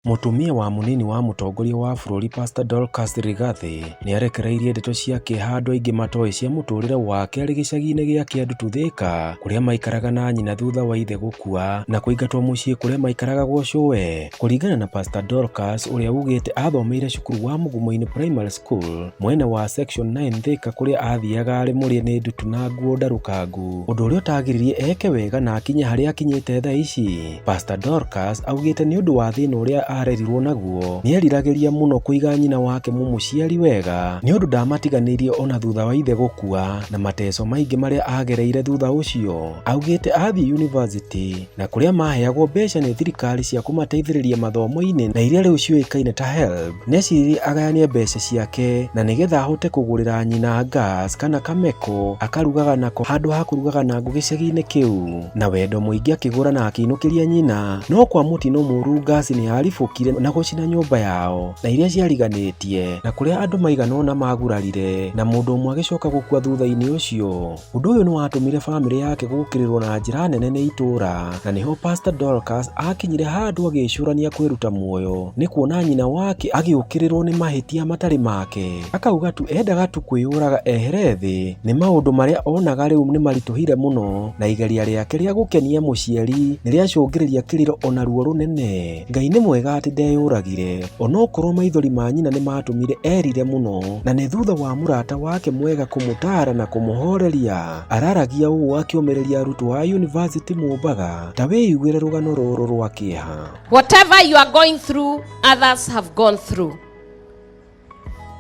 Mutumia wa munini wa mutongoria wa bururi Pastor Dorcas Gachagua ni arekereirie ndeto cia kihando ingi matoi cia muturire wake ari gicagi-ini gia Kiandutu Thika kuria maikaraga na nyina thutha wa ithe gukua na kuingatwo mucii kuria maikaraga gwocowe. Kuringana na Pastor Dorcas uria ugite athomeire cukuru wa Mugumo-ini Primary School mwena wa section 9 Thika kuria athiaga ari murie ni ndutu na nguo ndarukangu, undu uria utagiririe eke wega na akinye haria akinyite thaa ici. Pastor Dorcas augite ni undu wa thina uria arerirwo naguo ni eriragiria muno kuiga nyina wake mumuciari wega ni undu ndamatiganirie ona thutha wa ithe gukua na mateso maingi maria agereire thutha ucio. Augite athie university na kuria maheagwo mbeca ni thirikari cia kumateithiriria mathomo-ini na iria riu ciuikaine ta HELB, neciririe agayanie mbeca ciake na nigetha ahote kugurira nyina gas kana kameko akarugaga nako handu ha kurugaga na ngũ gicagi-ini kiu, na wendo muingi akigura na akinukiria nyina. No kwa mutino muru gas ni aribukire na gucina nyumba yao na iria ciariganitie na kuria andu maiganona magurarire na mundu umwe agicoka gukua thutha-ini ucio. Undu uyu ni watumire family yake gukirirwo na njira nene ni itura, na niho Pastor Dorcas akinyire handu agicurania kwiruta muoyo ni kuona nyina wake agiukirirwo ni mahitia matari make. Akauga tu endaga tu kwiyuraga ehere thi ni maundu maria onaga riu ni marituhire muno, na igeria riake ria gukenia muciari ni riacungiriria kiriro ona ruo runene. Ngai ni mwega ati ndeyuragire onokorwo maithori ma nyina ni matumire erire muno, na ni thutha wa murata wake mwega kumutara na kumuhoreria. Araragia uu akiumireria arutwo a university Mumbaga ta wiyiguire rugano ruru rwa kieha. Whatever you are going through, others have gone through.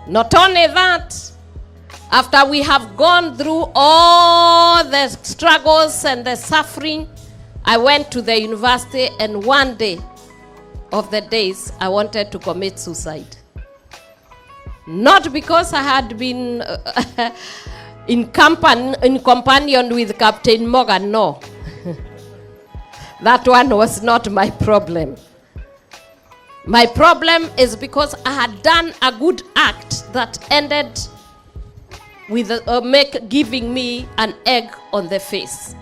Not only that, after we have gone through all the struggles and the suffering, I went to the university, and one day of the days I wanted to commit suicide. Not because I had been in companion with Captain Morgan, no. That one was not my problem. My problem is because I had done a good act that ended with giving me an egg on the face.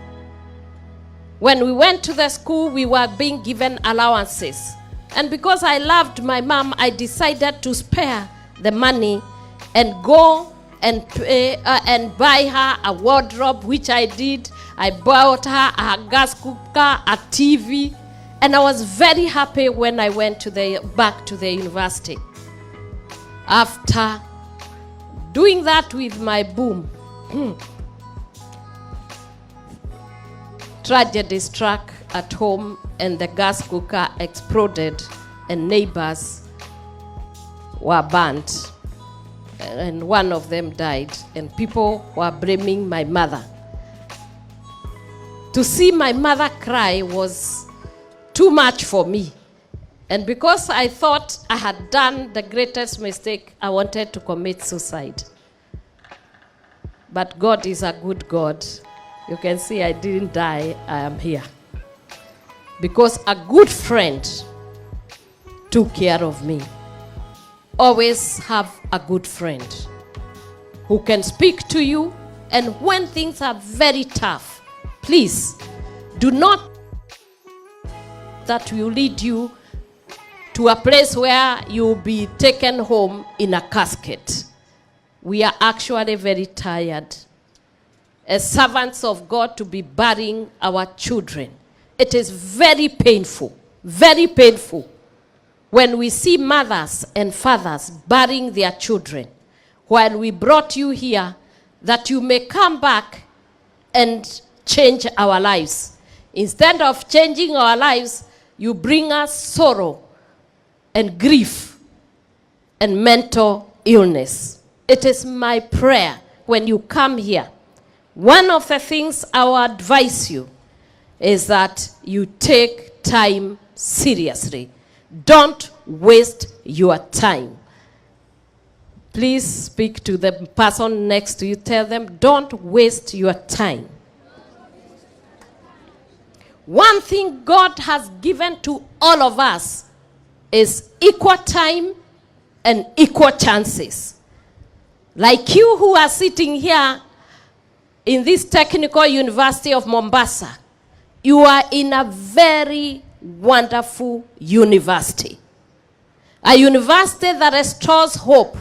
When we went to the school, we were being given allowances. And because I loved my mom, I decided to spare the money and go and pay, and buy her a wardrobe, which I did. I bought her a gas cooker, a TV, and I was very happy when I went back to the university. After doing that with my boom, tragedy struck at home, and the gas cooker exploded and neighbors were burnt, and one of them died, and people were blaming my mother. To see my mother cry was too much for me, and because I thought I had done the greatest mistake, I wanted to commit suicide. But God is a good God. You can see I didn't die, I am here. Because a good friend took care of me. Always have a good friend who can speak to you, and when things are very tough, please do not that will lead you to a place where you'll be taken home in a casket. We are actually very tired as servants of God to be burying our children. It is very painful when we see mothers and fathers burying their children while we brought you here that you may come back and change our lives. Instead of changing our lives, you bring us sorrow and grief and mental illness. It is my prayer when you come here, one of the things I will advise you is that you take time seriously. Don't waste your time. Please speak to the person next to you. Tell them, don't waste your time. One thing God has given to all of us is equal time and equal chances. Like you who are sitting here in this Technical University of Mombasa, you are in a very wonderful university. A university that restores hope.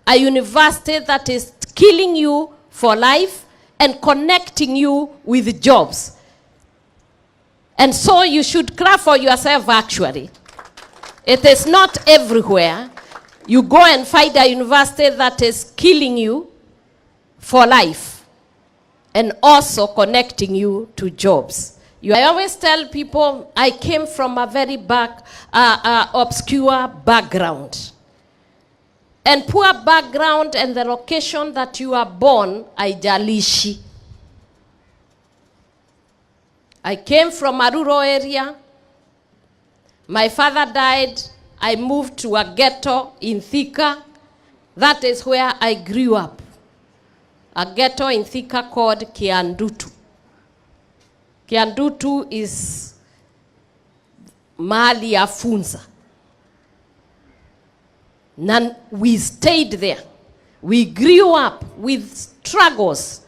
A university that is killing you for life and connecting you with jobs. And so you should clap for yourself actually. It is not everywhere. You go and find a university that is killing you for life and also connecting you to jobs. I always tell people I came from a very obscure background. And poor background and the location that you are born, haijalishi. I came from a rural area. My father died. I moved to a ghetto in Thika. That is where I grew up. A ghetto in Thika called Kiandutu. Kiandutu is mahali ya funza. And we stayed there. We grew up with struggles.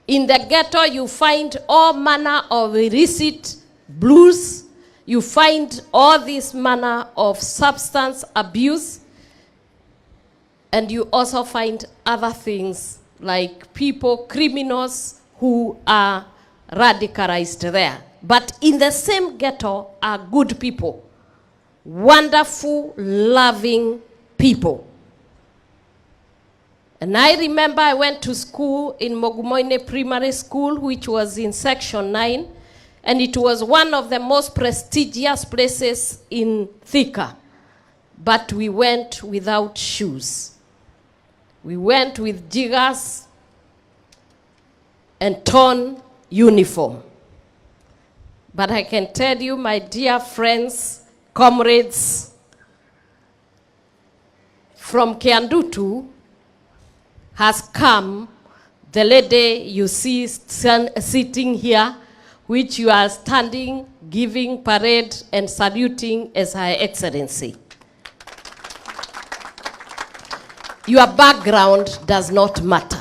In the ghetto, you find all manner of illicit blues. You find all this manner of substance abuse. And you also find other things like people, criminals who are radicalized there. But in the same ghetto are good people. Wonderful, loving people. And I remember I went to school in Mogumoine Primary School, which was in Section 9, and it was one of the most prestigious places in Thika. But we went without shoes. We went with jiggers and torn uniform. But I can tell you, my dear friends, comrades, from Kiandutu has come the lady you see sitting here, which you are standing, giving parade and saluting as Her Excellency. Your background does not matter.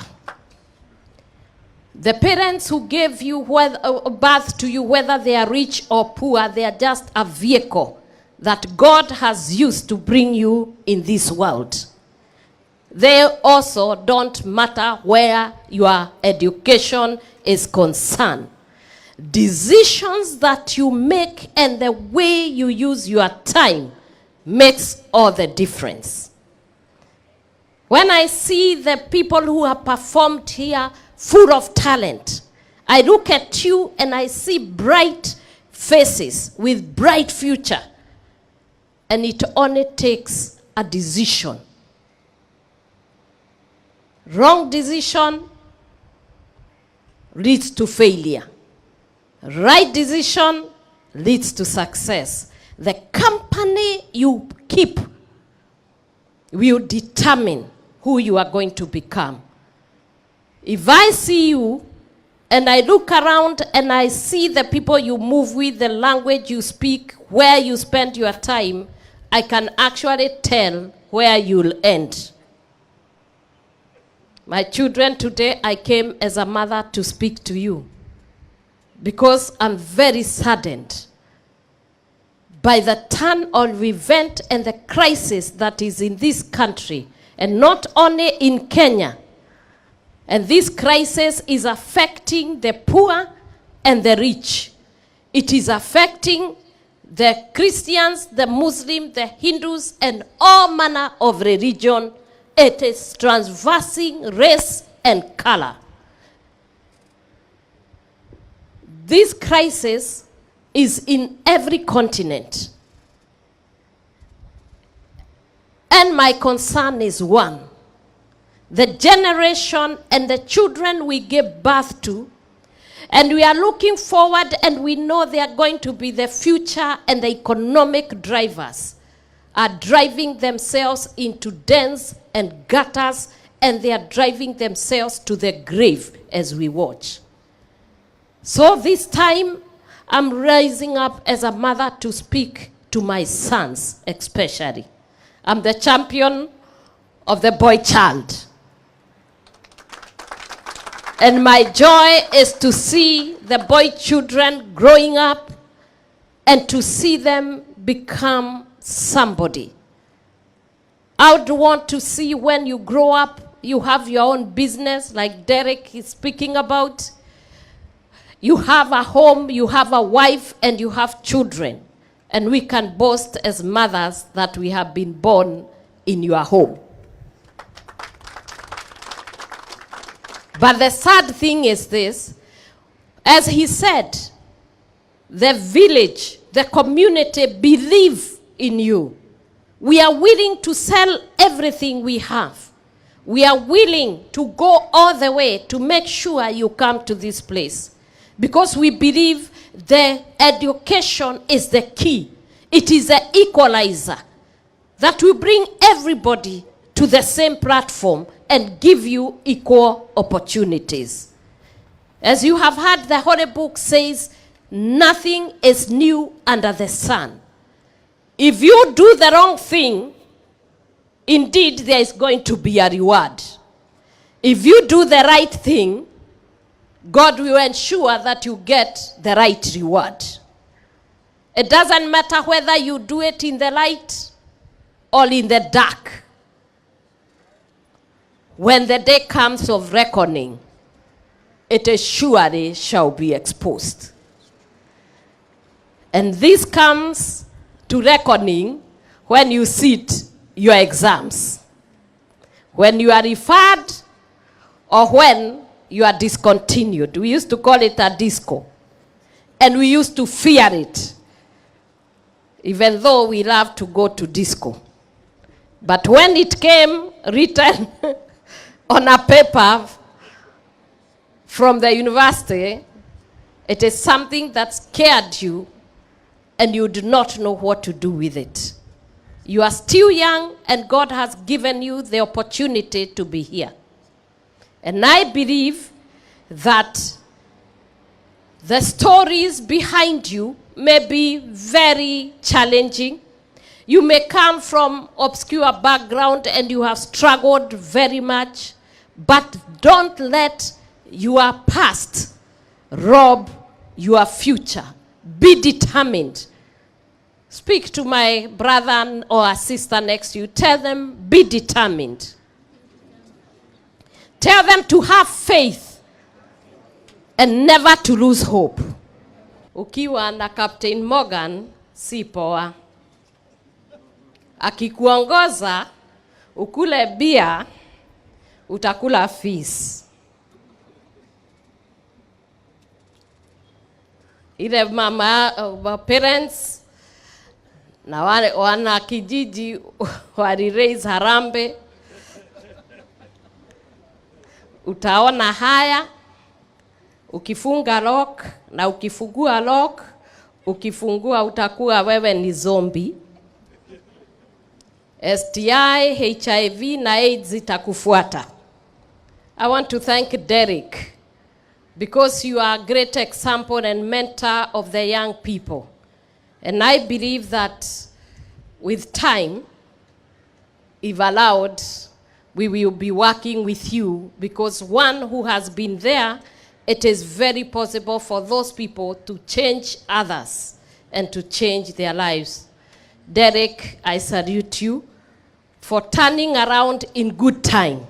The parents who gave you birth to you, whether they are rich or poor, they are just a vehicle that God has used to bring you in this world. They also don't matter where your education is concerned. Decisions that you make and the way you use your time makes all the difference. When I see the people who have performed here full of talent, I look at you and I see bright faces with bright future. And it only takes a decision. Wrong decision leads to failure. Right decision leads to success. The company you keep will determine who you are going to become. If I see you and I look around and I see the people you move with, the language you speak, where you spend your time, I can actually tell where you'll end. My children, today I came as a mother to speak to you because I'm very saddened by the turn of event and the crisis that is in this country, and not only in Kenya. And this crisis is affecting the poor and the rich. It is affecting the Christians, the Muslims, the Hindus, and all manner of religion. It is transversing race and color. This crisis is in every continent. And my concern is one: the generation and the children we give birth to, and we are looking forward and we know they are going to be the future and the economic drivers, are driving themselves into dens and gutters, and they are driving themselves to the grave as we watch. So this time, I'm rising up as a mother to speak to my sons especially. I'm the champion of the boy child. And my joy is to see the boy children growing up and to see them become somebody. I would want to see when you grow up, you have your own business, like Derek is speaking about. You have a home, you have a wife, and you have children. And we can boast as mothers that we have been born in your home. But the sad thing is this, as he said, the village, the community believe in you. We are willing to sell everything we have. We are willing to go all the way to make sure you come to this place. Because we believe the education is the key. It is the equalizer that will bring everybody to the same platform and give you equal opportunities. As you have heard, the Holy Book says, nothing is new under the sun. If you do the wrong thing, indeed there is going to be a reward. If you do the right thing, God will ensure that you get the right reward. It doesn't matter whether you do it in the light or in the dark. When the day comes of reckoning, it is surely shall be exposed. And this comes to reckoning when you sit your exams, when you are referred, or when you are discontinued. We used to call it a disco. And we used to fear it, even though we love to go to disco. But when it came written on a paper from the university, it is something that scared you and you do not know what to do with it. You are still young and God has given you the opportunity to be here. And I believe that the stories behind you may be very challenging. You may come from obscure background and you have struggled very much, but don't let your past rob your future. Be determined. Speak to my brother or sister next to you. Tell them, be determined. Tell them to have faith and never to lose hope. Ukiwa na Captain Morgan, si poa. Akikuongoza, ukule bia, utakula fees. Ile mama, parents, na wana kijiji, wali raise harambe. Utaona haya, ukifunga lock, na ukifungua lock, ukifungua utakuwa wewe ni zombie. STI, HIV na AIDS itakufuata. I want to thank Derek because you are a great example and mentor of the young people. And I believe that with time, if allowed, we will be working with you because one who has been there, it is very possible for those people to change others and to change their lives. Derek, I salute you for turning around in good time.